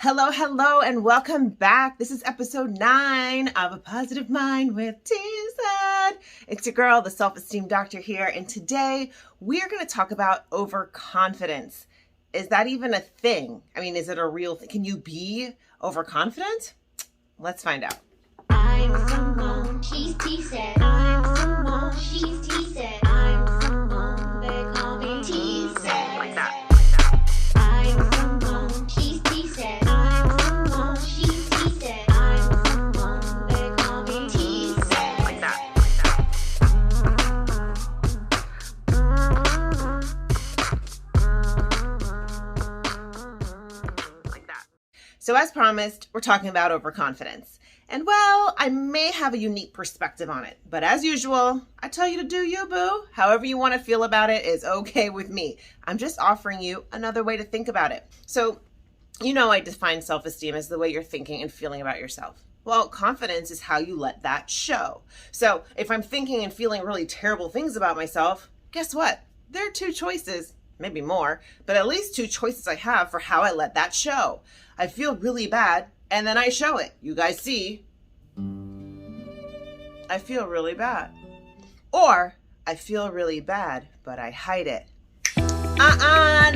Hello, hello, and welcome back. This is episode 9 of A Positive Mind with TSED. It's your girl, the self-esteem doctor here, and today we are going to talk about overconfidence. Is that even a thing? I mean, is it a real thing? Can you be overconfident? Let's find out. I'm someone, she's TSED. I'm someone, she's TSED. I'm someone, they call me TSED. Like that. I'm someone, she's TSED. I'm someone, she's TSED. I'm someone, they call me TSED. Like that. Like that. So as promised, we're talking about overconfidence. And well, I may have a unique perspective on it, but as usual, I tell you to do you, boo. However you want to feel about it is okay with me. I'm just offering you another way to think about it. So, you know, I define self-esteem as the way you're thinking and feeling about yourself. Well, confidence is how you let that show. So if I'm thinking and feeling really terrible things about myself, guess what? There are 2 choices, maybe more, but at least 2 choices I have for how I let that show. I feel really bad, and then I show it. You guys see, I feel really bad. Or I feel really bad, but I hide it.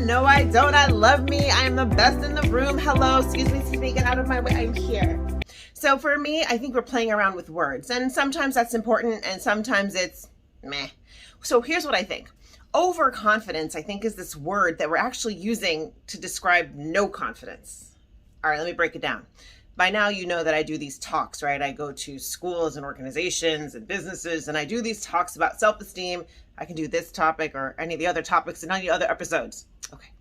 No I don't. I love me. I am the best in the room. Hello, excuse me, get out of my way. I'm here. So for me, I think we're playing around with words, and sometimes that's important and sometimes it's meh. So here's what I think. Overconfidence, I think, is this word that we're actually using to describe no confidence. All right, let me break it down. By now, you know that I do these talks, right? I go to schools and organizations and businesses, and I do these talks about self-esteem. I can do this topic or any of the other topics in any other episodes. Okay,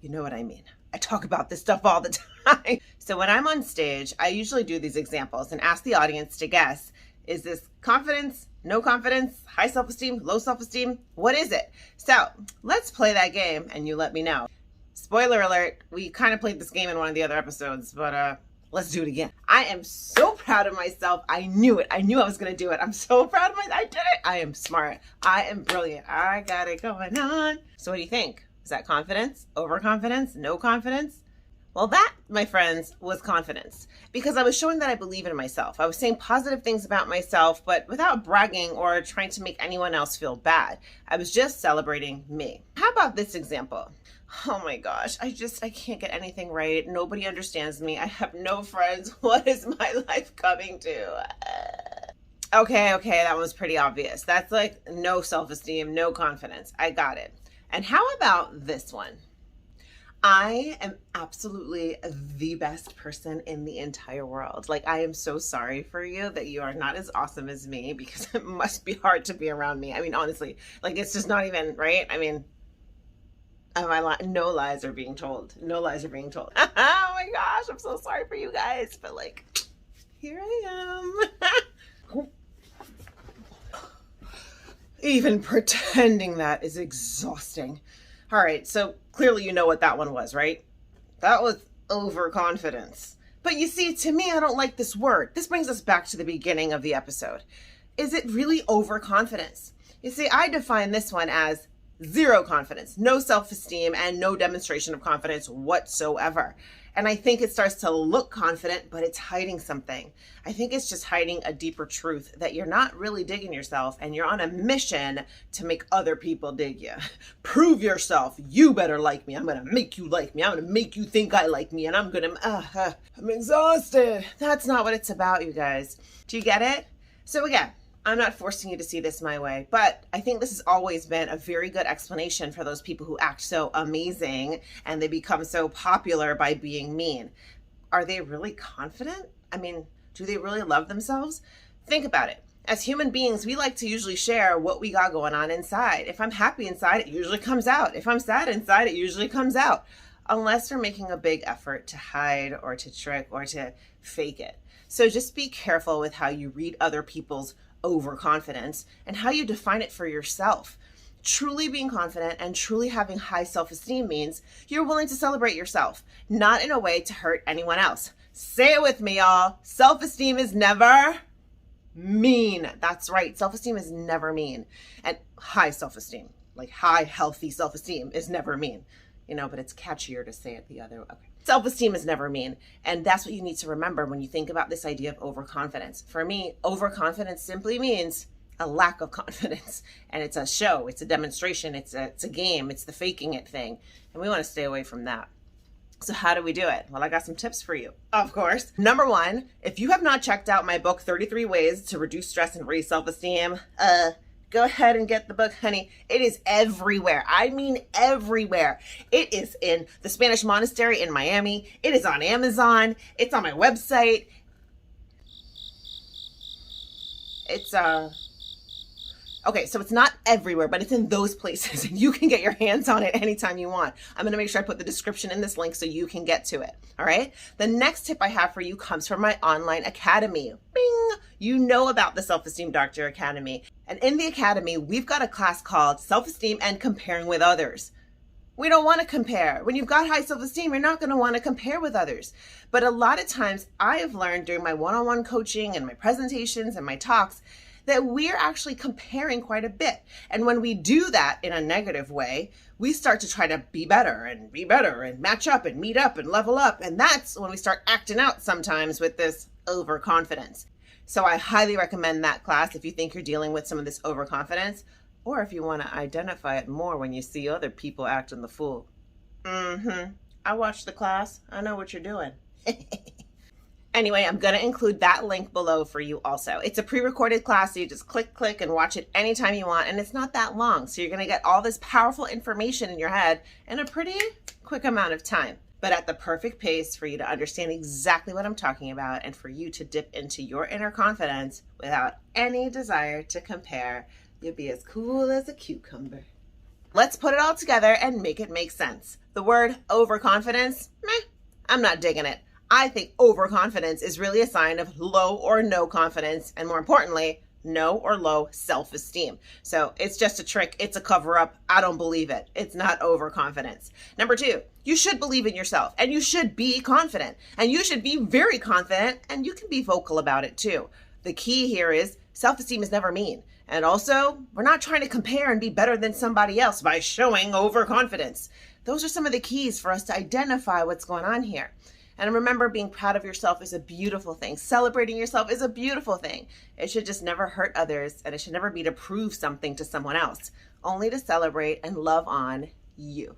you know what I mean. I talk about this stuff all the time. So when I'm on stage, I usually do these examples and ask the audience to guess, is this confidence, no confidence, high self-esteem, low self-esteem? What is it? So let's play that game and you let me know. Spoiler alert, we kind of played this game in one of the other episodes, but let's do it again. I am so proud of myself. I knew it. I knew I was going to do it. I'm so proud of myself. I did it. I am smart. I am brilliant. I got it going on. So what do you think? Is that confidence? Overconfidence? No confidence? Well, that, my friends, was confidence, because I was showing that I believe in myself. I was saying positive things about myself, but without bragging or trying to make anyone else feel bad. I was just celebrating me. How about this example? Oh my gosh, I can't get anything right. Nobody understands me. I have no friends. What is my life coming to? Okay, that was pretty obvious. That's like no self-esteem, no confidence. I got it. And how about this one? I am absolutely the best person in the entire world. Like, I am so sorry for you that you are not as awesome as me, because it must be hard to be around me. I mean, honestly, like, it's just not even, right? I mean, no lies are being told. No lies are being told. Oh my gosh, I'm so sorry for you guys. But like, here I am. Even pretending that is exhausting. All right, so clearly you know what that one was, right? That was overconfidence. But you see, to me, I don't like this word. This brings us back to the beginning of the episode. Is it really overconfidence? You see, I define this one as 0 confidence, no self-esteem, and no demonstration of confidence whatsoever. And I think it starts to look confident, but it's hiding something. I think it's just hiding a deeper truth that you're not really digging yourself, and you're on a mission to make other people dig you. Prove yourself. You better like me. I'm going to make you like me. I'm going to make you think I like me, and I'm exhausted. That's not what it's about, you guys. Do you get it? So again, I'm not forcing you to see this my way, but I think this has always been a very good explanation for those people who act so amazing and they become so popular by being mean. Are they really confident? I mean, do they really love themselves? Think about it. As human beings, we like to usually share what we got going on inside. If I'm happy inside, it usually comes out. If I'm sad inside, it usually comes out. Unless we're making a big effort to hide or to trick or to fake it. So just be careful with how you read other people's overconfidence and how you define it for yourself. Truly being confident and truly having high self-esteem means you're willing to celebrate yourself, not in a way to hurt anyone else. Say it with me, y'all. Self-esteem is never mean. That's right. Self-esteem is never mean. And high self-esteem, like high, healthy self-esteem, is never mean. But it's catchier to say it the other way. Okay. Self-esteem is never mean. And that's what you need to remember when you think about this idea of overconfidence. For me, overconfidence simply means a lack of confidence. And it's a show, it's a demonstration, it's a game, it's the faking it thing. And we want to stay away from that. So how do we do it? Well, I got some tips for you, of course. Number one, if you have not checked out my book, 33 Ways to Reduce Stress and Raise Self-Esteem, go ahead and get the book, honey. It is everywhere. I mean, everywhere. It is in the Spanish monastery in Miami. It is on Amazon. It's on my website. Okay, so it's not everywhere, but it's in those places, and you can get your hands on it anytime you want. I'm gonna make sure I put the description in this link so you can get to it, all right? The next tip I have for you comes from my online academy. Bing! You know about the Self-Esteem Doctor Academy. And in the academy, we've got a class called Self-Esteem and Comparing with Others. We don't want to compare. When you've got high self-esteem, you're not going to want to compare with others. But a lot of times I have learned during my one-on-one coaching and my presentations and my talks that we're actually comparing quite a bit. And when we do that in a negative way, we start to try to be better and match up and meet up and level up. And that's when we start acting out sometimes with this overconfidence. So I highly recommend that class if you think you're dealing with some of this overconfidence, or if you want to identify it more when you see other people acting the fool. I watched the class. I know what you're doing. Anyway, I'm going to include that link below for you also. It's a pre-recorded class, so you just click, and watch it anytime you want, and it's not that long. So you're going to get all this powerful information in your head in a pretty quick amount of time, but at the perfect pace for you to understand exactly what I'm talking about and for you to dip into your inner confidence without any desire to compare. You'll be as cool as a cucumber. Let's put it all together and make it make sense. The word overconfidence, I'm not digging it. I think overconfidence is really a sign of low or no confidence, and more importantly, no or low self-esteem. So it's just a trick. It's a cover-up. I don't believe it. It's not overconfidence. Number two, you should believe in yourself, and you should be confident, and you should be very confident, and you can be vocal about it too. The key here is self-esteem is never mean. And also, we're not trying to compare and be better than somebody else by showing overconfidence. Those are some of the keys for us to identify what's going on here. And remember, being proud of yourself is a beautiful thing. Celebrating yourself is a beautiful thing. It should just never hurt others, and it should never be to prove something to someone else, only to celebrate and love on you.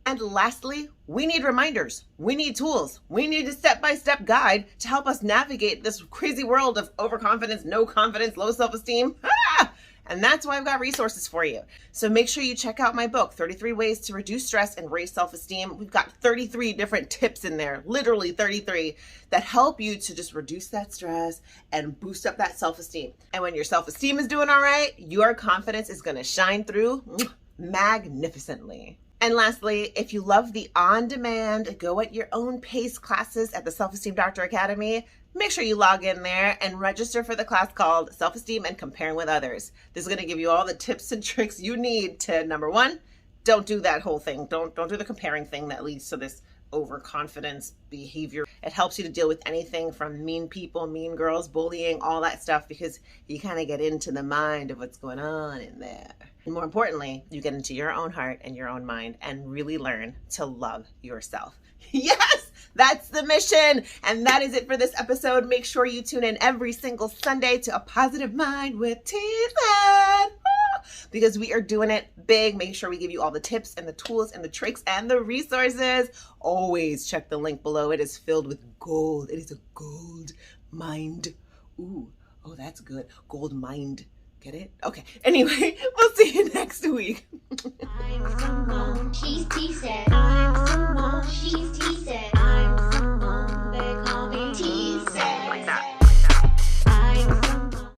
And lastly, we need reminders. We need tools. We need a step-by-step guide to help us navigate this crazy world of overconfidence, no confidence, low self-esteem. And that's why I've got resources for you. So make sure you check out my book, 33 Ways to Reduce Stress and Raise Self-Esteem. We've got 33 different tips in there, literally 33, that help you to just reduce that stress and boost up that self-esteem. And when your self-esteem is doing all right, your confidence is going to shine through magnificently. And lastly, if you love the on-demand, go at your own pace classes at the Self-Esteem Doctor Academy, make sure you log in there and register for the class called Self-Esteem and Comparing with Others. This is going to give you all the tips and tricks you need to, number one, don't do that whole thing. Don't do the comparing thing that leads to this overconfidence behavior. It helps you to deal with anything from mean people, mean girls, bullying, all that stuff, because you kind of get into the mind of what's going on in there. And more importantly, you get into your own heart and your own mind and really learn to love yourself. Yes, that's the mission. And that is it for this episode. Make sure you tune in every single Sunday to A Positive Mind with TSED, because we are doing it big. Make sure we give you all the tips and the tools and the tricks and the resources. Always check the link below. It is filled with gold. It is a gold mind. Ooh, oh, that's good. Gold mind. Get it? Okay. Anyway, we'll see you next week.